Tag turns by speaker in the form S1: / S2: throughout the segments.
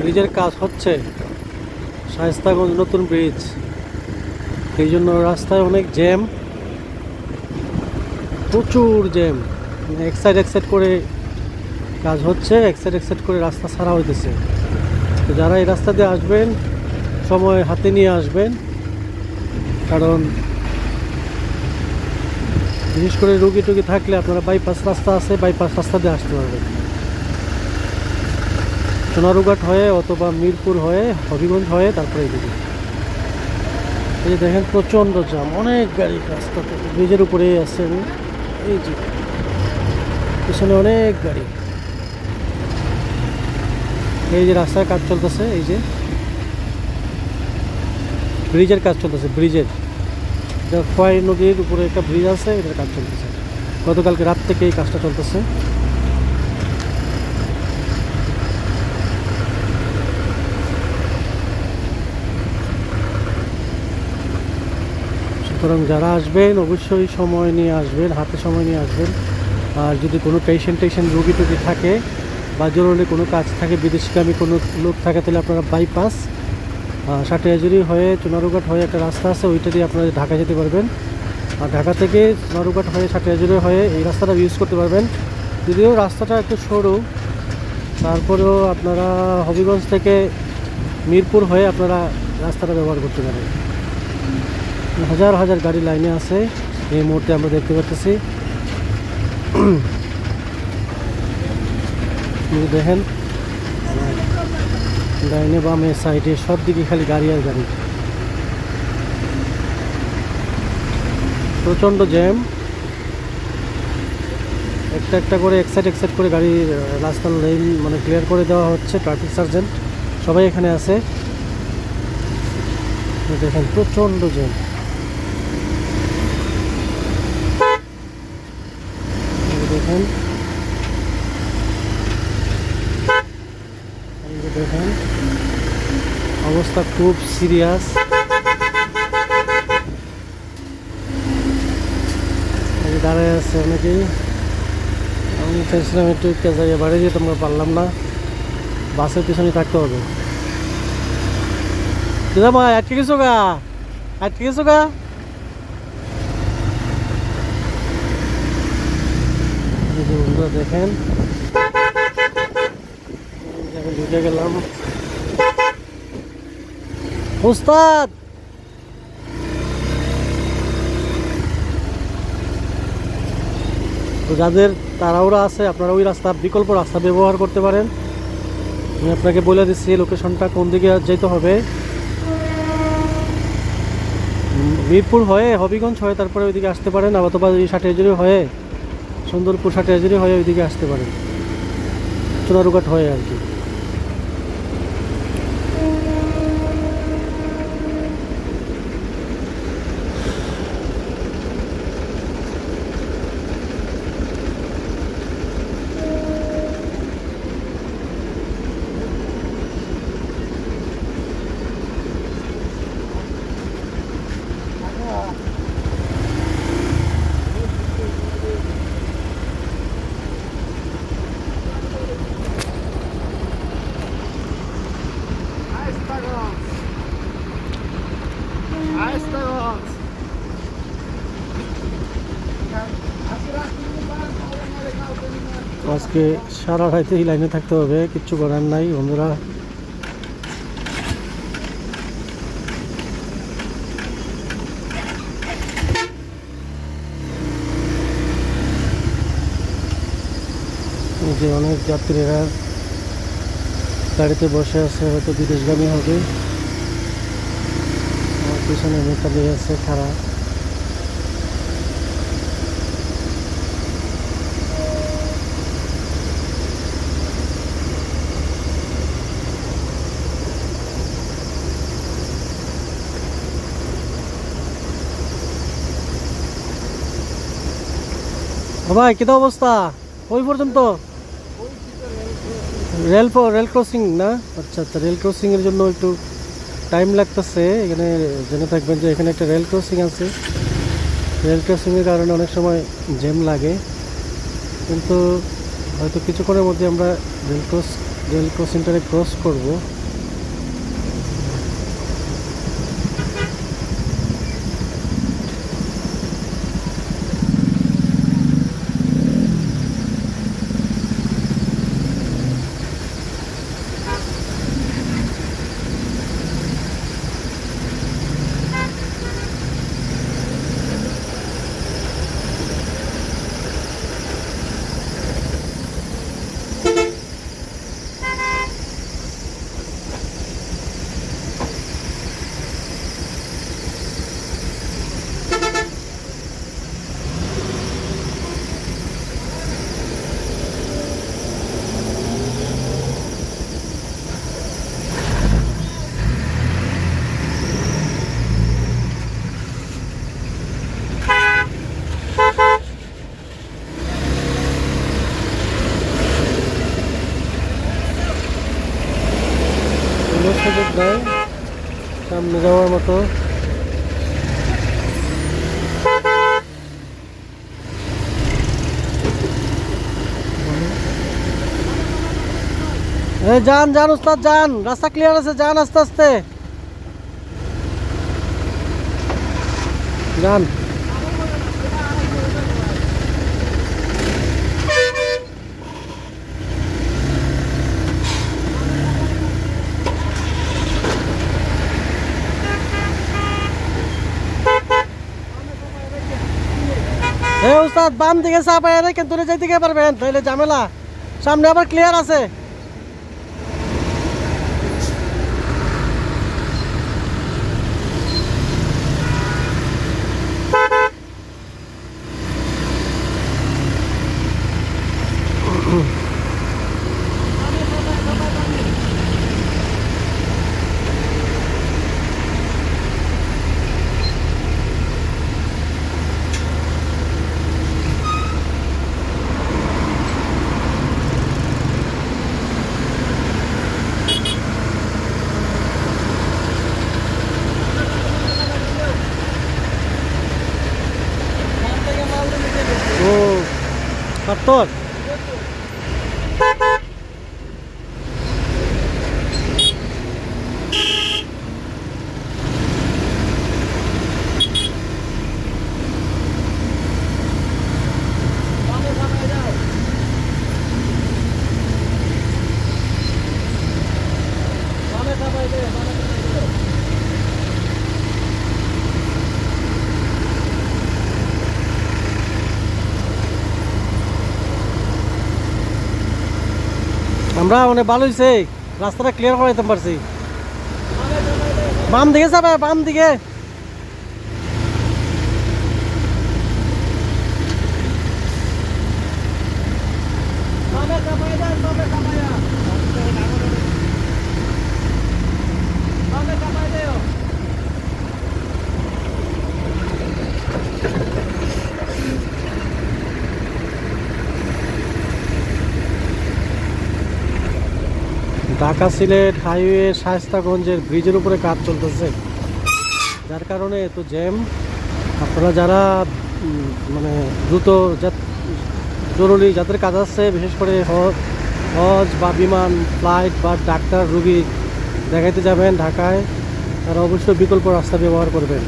S1: ব্রিজের কাজ হচ্ছে, শায়েস্তাগঞ্জ নতুন ব্রিজ। এই জন্য রাস্তায় অনেক জ্যাম, প্রচুর জ্যাম। এক সাইড করে কাজ হচ্ছে, এক সাইড করে রাস্তা ছাড়া হইতেছে। তো যারা এই রাস্তা দিয়ে আসবেন সময় হাতে নিয়ে আসবেন, কারণ বিশেষ করে রুগী টুগী থাকলে আপনারা বাইপাস রাস্তা আছে, বাইপাস রাস্তা দিয়ে আসতে পারবেন। সোনারুঘাট হয়ে অথবা মিরপুর হয়ে হবিগঞ্জ হয়ে তারপরে এদিকে। এই যে দেখেন প্রচণ্ড জ্যাম, অনেক গাড়ি রাস্তাতে, ব্রিজের উপরেই আছে। এই যে পিছনে অনেক গাড়ি। এই যে রাস্তার কাজ চলতেছে, এই যে ব্রিজের কাজ চলতেছে, ব্রিজের খোয়াই নদীর উপরে একটা ব্রিজ আছে, এটার কাজ চলতেছে। গতকালকে রাত থেকে এই কাজটা চলতেছে। সুতরাং যারা আসবেন অবশ্যই সময় নিয়ে আসবেন, হাতে সময় নিয়ে আসবেন। আর যদি কোনো পেশেন্ট রুগী টুগী থাকে বা জরুরি কোনো কাজ থাকে, বিদেশগামী কোনো লোক থাকে, তাহলে আপনারা বাইপাস সাটিয়াজুরি হয়ে চুনারুঘাট হয়ে একটা রাস্তা আছে, ওইটা দিয়ে আপনারা ঢাকা যেতে পারবেন। আর ঢাকা থেকে চুনারুঘাট হয়ে সাটিয়াজুরি হয়ে এই রাস্তাটা ইউজ করতে পারবেন। যদিও রাস্তাটা একটু সরু, তারপরেও আপনারা হবিগঞ্জ থেকে মিরপুর হয়ে আপনারা রাস্তাটা ব্যবহার করতে পারেন। হাজার হাজার গাড়ি লাইনে আছে এই মুহূর্তে আমরা দেখতে পাচ্ছি। দেখেন ডাইনে বামে সাইডে সব দিকে খালি গাড়ি আর গাড়ি, প্রচণ্ড জ্যাম। একটা করে এক সাইড করে গাড়ি রাস্তার লাইন মানে ক্লিয়ার করে দেওয়া হচ্ছে। ট্রাফিক সার্জেন্ট সবাই এখানে আছে। দেখেন প্রচণ্ড জ্যাম। দেখেন দেখেন অবস্থা খুব সিরিয়াস। দাঁড়ায় আছে অনেকেই। আমি চাইছিলাম একটু জায়গায় বাড়ি যেতে, আমরা পারলাম না, বাসের পিছনে থাকতে হবে। দাদা ভাই আটকে গেছো গা, আটকে গেছো গা। দেখেন ঢুকে গেলাম। উস্তাদ তো যাদের তাড়াহুড়া আছে, আপনারা ওই রাস্তা বিকল্প রাস্তা ব্যবহার করতে পারেন। আমি আপনাকে বলে দিচ্ছি লোকেশনটা কোন দিকে যেতে হবে। মিরপুর হয়ে হবিগঞ্জ হয়ে তারপরে ওইদিকে আসতে পারেন, অথবা এই সাটিয়াজুরি হয়ে সুন্দরপুর সাটিয়াজুরি হয়ে ওইদিকে আসতে পারেন, চুনারুঘাট হয়ে আর কি। আজকে সারা রাতে এই লাইনে থাকতে হবে, কিচ্ছু করার নাই বন্ধুরা। যে অনেক যাত্রীরা গাড়িতে বসে আছে, হয়তো বিদেশগামী হবে। আমার পিছনে মেকালি আছে খারাপ। ভাই কি অবস্থা ওই পর্যন্ত? রেল ক্রসিং না? আচ্ছা আচ্ছা, রেল ক্রসিং এর জন্য একটু টাইম লাগতেছে। এখানে জেনে থাকবেন যে এখানে একটা রেল ক্রসিং আছে। রেল ক্রসিংয়ের কারণে অনেক সময় জ্যাম লাগে, কিন্তু হয়তো কিছুক্ষণের মধ্যে আমরা রেল ক্রস রেল ক্রসিংটারে ক্রস করব। সুযোগ দেয় সামনে যাওয়ার মতো। যান যান উস্তাদ যান, রাস্তা ক্লিয়ার আছে, যান আস্তে আস্তে যান। উস্তাদ বাম দিকে চাপায় রেখে দূরে যাইতে গিয়ে পারবেন, তাহলে ঝামেলা। সামনে আবার ক্লিয়ার আছে। পাত্তর আমরা অনেক ভালো হয়েছে, রাস্তাটা ক্লিয়ার করাইতে পারছি। বাম দিকে যাবে, বাম দিকে। ঢাকা সিলেট হাইওয়ে শায়েস্তাগঞ্জের ব্রিজের উপরে কাজ চলতেছে, যার কারণে এত জ্যাম। আপনারা যারা মানে দ্রুত জরুরি যাদের কাজ আছে, বিশেষ করে হজ বা বিমান ফ্লাইট বা ডাক্তার রুগী দেখাইতে যাবেন ঢাকায়, তারা অবশ্যই বিকল্প রাস্তা ব্যবহার করবেন।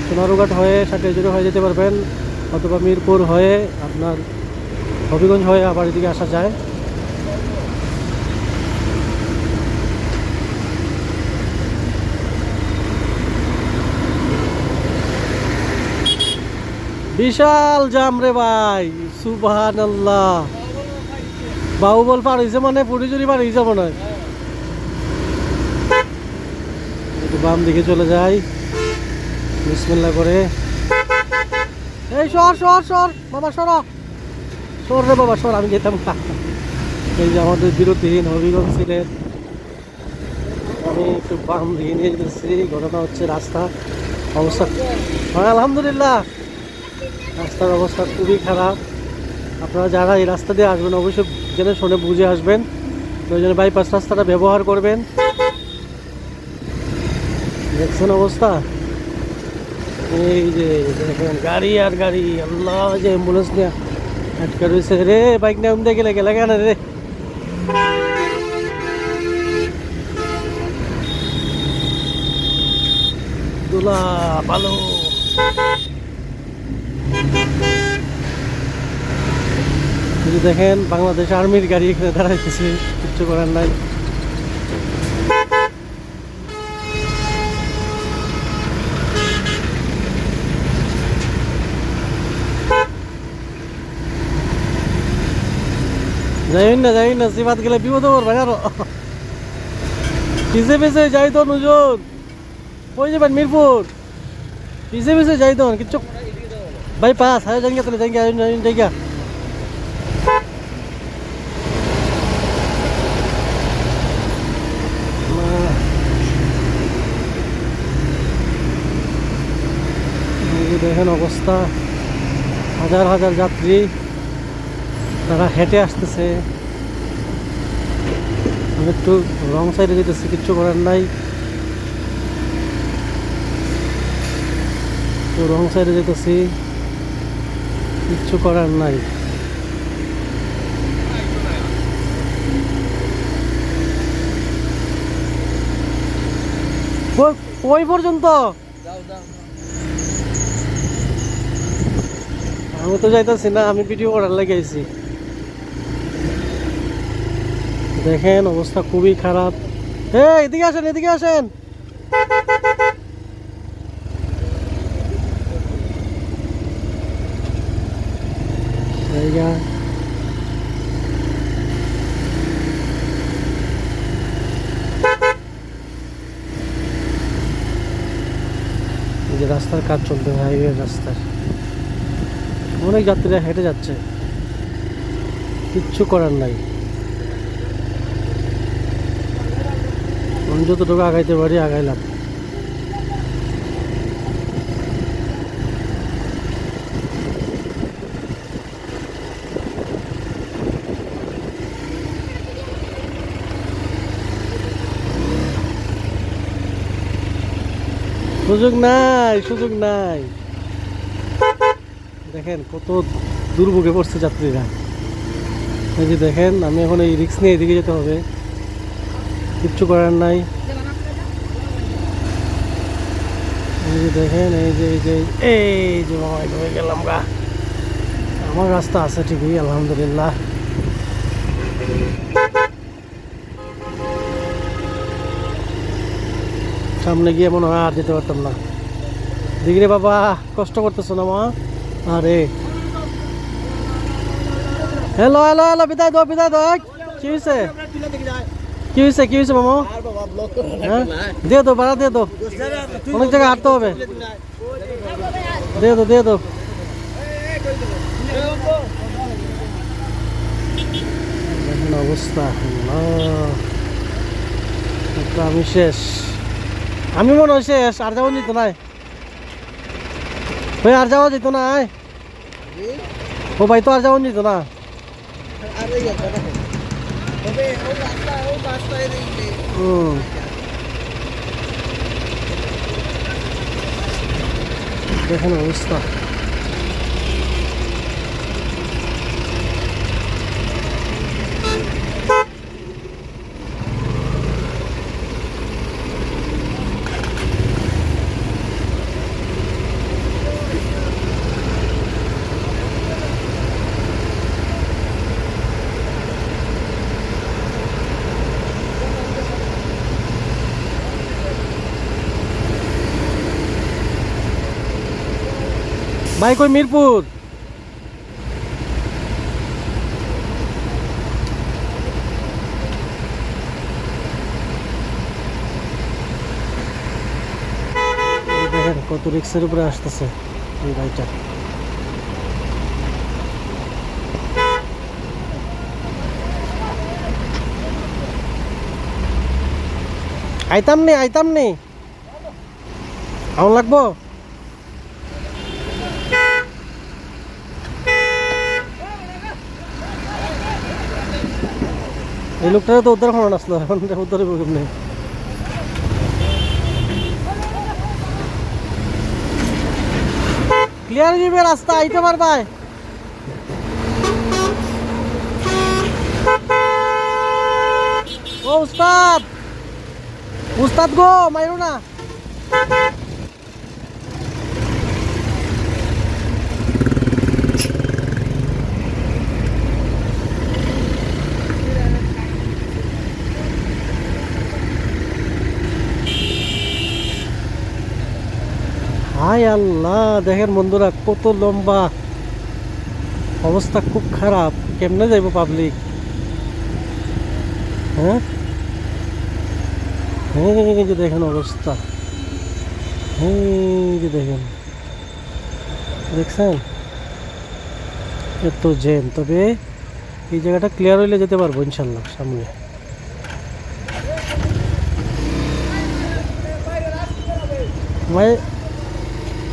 S1: সোনারুঘাট হয়ে সাটিয়াজুড়ি হয়ে যেতে পারবেন, অথবা মিরপুর হয়ে আপনার হবিগঞ্জ হয়ে আবার এদিকে আসা যায়। বিশাল জাম রে ভাই, সুবহানাল্লাহ। বাহুবল পার হয়েছে মানে পুরীজুরি পার হয়েছে মনে হয়। একটু বাম দিকে চলে যাই বিসমিল্লাহ করে। এই সর সর সর বাবা, সর সর রে বাবা সর, আমি যেতাম। এই যে আমাদের বিরতিহীন হবিগঞ্জ সিলেট, আমি একটু বাম দিকে নিয়ে যেতেছি। ঘটনা হচ্ছে রাস্তা অবস্থা, আলহামদুলিল্লাহ রাস্তার অবস্থা খুবই খারাপ। আপনারা যারা এই রাস্তা দিয়ে আসবেন অবশ্যই জেনে শুনে বুঝে আসবেন, প্রয়োজনে বাইপাস রাস্তাটা ব্যবহার করবেন। দেখছেন অবস্থা, এই যে দেখেন গাড়ি আর গাড়ি, আল্লাহ, যে অ্যাম্বুলেন্স নিয়ে আটকে রয়েছে রে। বাইক নিয়ে উমদে গেলে গেলে কেন রে, দুলা ভালো। যদি দেখেন বাংলাদেশ আর্মির গাড়ি এখানে দাঁড়াইতেছে, কিচ্ছু করার নাই। যাই না সিবাত গেলে বিপদ করবেন আরো। পিছে পিছে যাই তো নুজন, কই যাবেন? মিরপুর পিছে পিছে যাই তো কিচ্ছু বাইপাস হ্যাঁ যাই তাহলে যাই দেখেন অবস্থা, হাজার হাজার যাত্রী তারা হেঁটে আসতেছে। আমি একটু রং সাইডে যেতেছি, কিচ্ছু করার নাই, তো রং সাইডে যেতেছি, কিচ্ছু করার নাই। ওই পর্যন্ত আমি তো যাইতেছি না, আমি ভিডিও করার লাগে আইছি। দেখেন অবস্থা খুবই খারাপ। এদিকে আসেন, এদিকে আসেন। যে রাস্তার কাজ চলতে, হাইওয়ে রাস্তার অনেক যাত্রীরা হেঁটে যাচ্ছে, কিচ্ছু করার নাই। আমি যতটুকু আগাইতে পারি আগাইলাম। সুযোগ নাই, সুযোগ নাই। দেখেন কত দুর্ভোগে পড়ছে যাত্রীরা। এই যে দেখেন আমি এখন এই রিক্স নিয়ে এদিকে যেতে হবে, কিচ্ছু করার নাই। এই যে দেখেন এই যে মামা হয়ে গেলাম গা। আমার রাস্তা আছে ঠিকই আলহামদুলিল্লাহ। সামনে গিয়ে মনে হয় আর যেতে পারতাম না। দিগরে বাবা কষ্ট করতেছো না মা? আরে হ্যালো হ্যালো হ্যালো, বিদায় দাও বিদায় দাও। কি হয়েছে কি হয়েছে কি হয়েছে মামা? হ্যাঁ দিয়ে দো, ভাড়া দিয়ে দো, অনেক জায়গায় হাঁটতে হবে। দিয়ে দো দিয়ে দো। দেখেন অবস্থা, আমি শেষ, আমি মনে হয় শেষ। আর যাওয়া যেত না ভাই, আর যাওয়া যেত না। ও ভাই তো আর যাওয়া যেত না। দেখেন অবস্থা, ভাই কই? মিরপুর। দেখেন কত রিক্সের উপরে আসতেছে এই গাড়িটা। আইতাম নি আমার লাগবো। এই লোকটা তো উদ্ধার করানো আসলো, এখন উদ্ধার কেমনি? ক্লিয়ার দিবে রাস্তা, আইতে পারবা? ও উস্তাদ, উস্তাদ গো মাইরো না। হায় আল্লাহ, দেখেন বন্ধুরা কত লম্বা, অবস্থা খুব খারাপ। কেমনে যাইব পাবলিক? হ্যাঁ, এই যে দেখেন অবস্থা, এই যে দেখেন, দেখছেন এত জ্যাম। তবে এই জায়গাটা ক্লিয়ার হইলে যেতে পারবো ইনশাল্লাহ সামনে।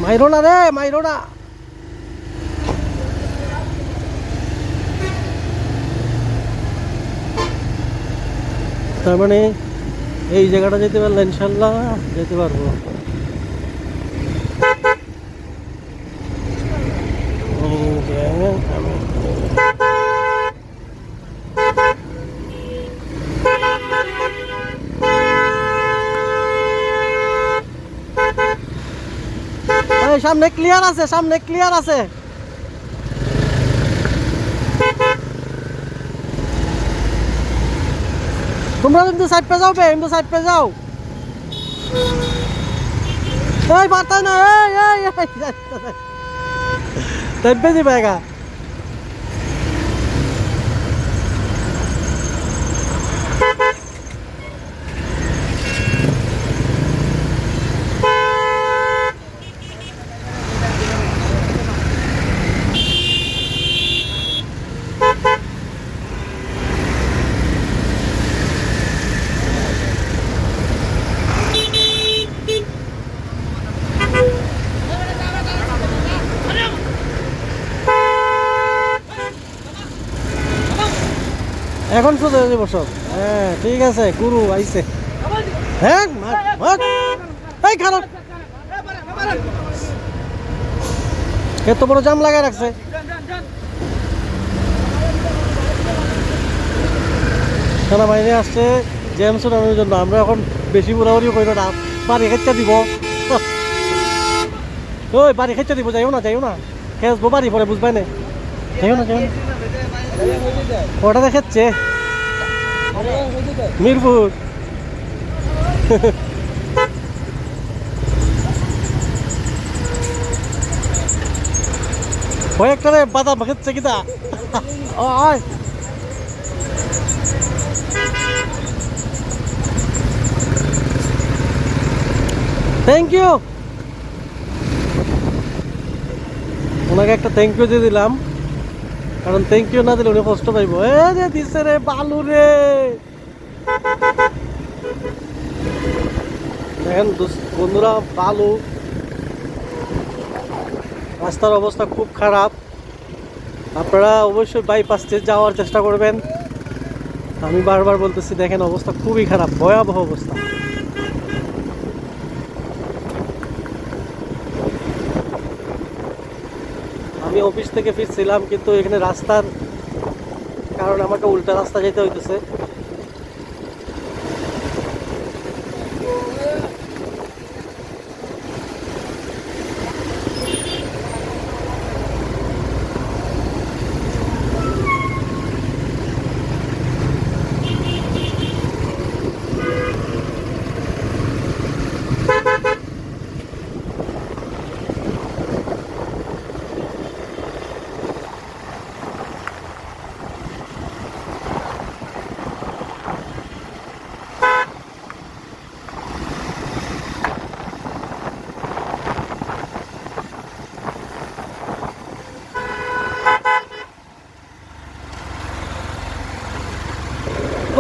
S1: মাইরো না রে, মাইরো না। তার মানে এই জায়গাটা যেতে পারলে ইনশাল্লাহ যেতে পারবো। সামনে ক্লিয়ার আছে, সামনে ক্লিয়ার আছে। তোমরা কিন্তু সাইড পে যাও, কিন্তু সাইড পে যাও। এই বার্তা না, সাইড পে যাবেগা। এখন সোজা যাবো সব। হ্যাঁ ঠিক আছে, গুরু আইছে। হ্যাঁ এই খারাপ, এত বড় জাম লাগাই রাখছে। সেনাবাহিনী আসছে জ্যাম শোনানোর জন্য। আমরা এখন বেশি বুড়াবুড়ি করি না, বাড়ি খেচ্চা দিব। ওই বাড়ি খেচ্চা দিব, যাইও না, যাইও না, খেসবো বাড়ি পরে, বুঝবাই না, যাইও না, যাইও না। ওটা দেখাচ্ছে মিরপুর। কয়েকটা বাদাম খেচ্ছে কিনা। থ্যাংক ইউ, ওনাকে একটা থ্যাংক ইউ দিয়ে দিলাম, কারণ থ্যাংক ইউ না দিলে উনি কষ্ট পাইব। এ রে দিছে রে বালু রে। দেখেন বন্ধুরা, বালু, রাস্তার অবস্থা খুব খারাপ। আপনারা অবশ্যই বাইপাস দিয়ে যাওয়ার চেষ্টা করবেন। আমি বারবার বলতেছি, দেখেন অবস্থা খুবই খারাপ, ভয়াবহ অবস্থা। আমি অফিস থেকে ফিরছিলাম, কিন্তু এখানে রাস্তার কারণে আমাকে উল্টা রাস্তা যেতে হইতেছে।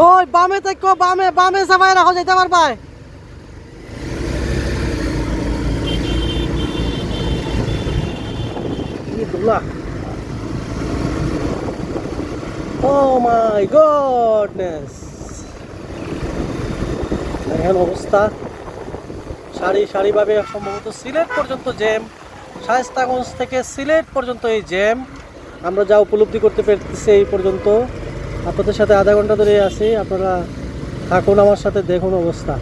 S1: ওই বামে দেখো, বামে বামে সবাই রাখো, যেতে পারবা। Oh my goodness, দেখেন অবস্থা। সারি সারিভাবে সম্ভবত সিলেট পর্যন্ত জ্যাম, শায়েস্তাগঞ্জ থেকে সিলেট পর্যন্ত এই জ্যাম। আমরা যা উপলব্ধি করতে পেরেছি এই পর্যন্ত। আপনাদের সাথে আধা ঘন্টা ধরে আছি, আপনারা থাকুন আমার সাথে, দেখুন অবস্থা।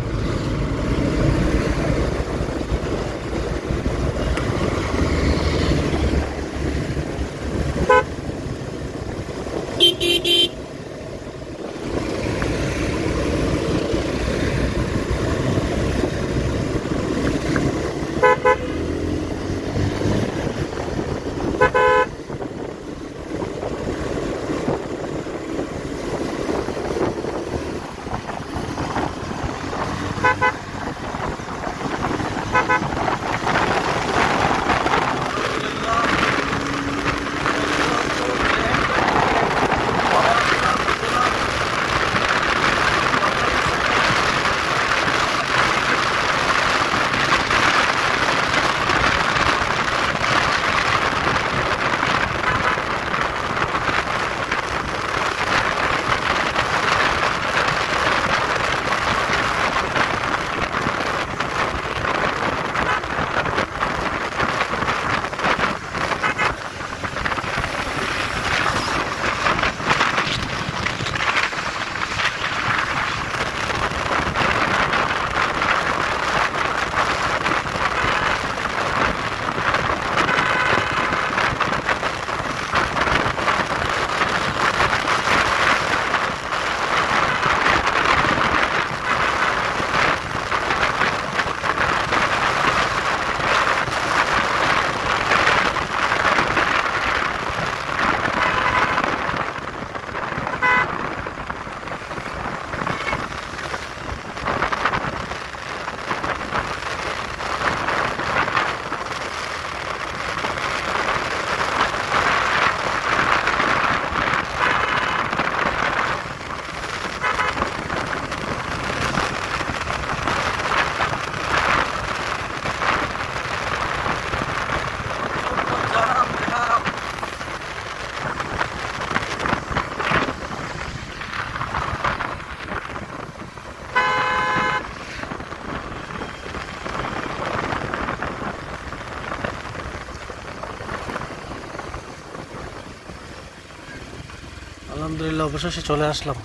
S1: আলহামদুলিল্লাহ অবশেষে চলে আসলাম।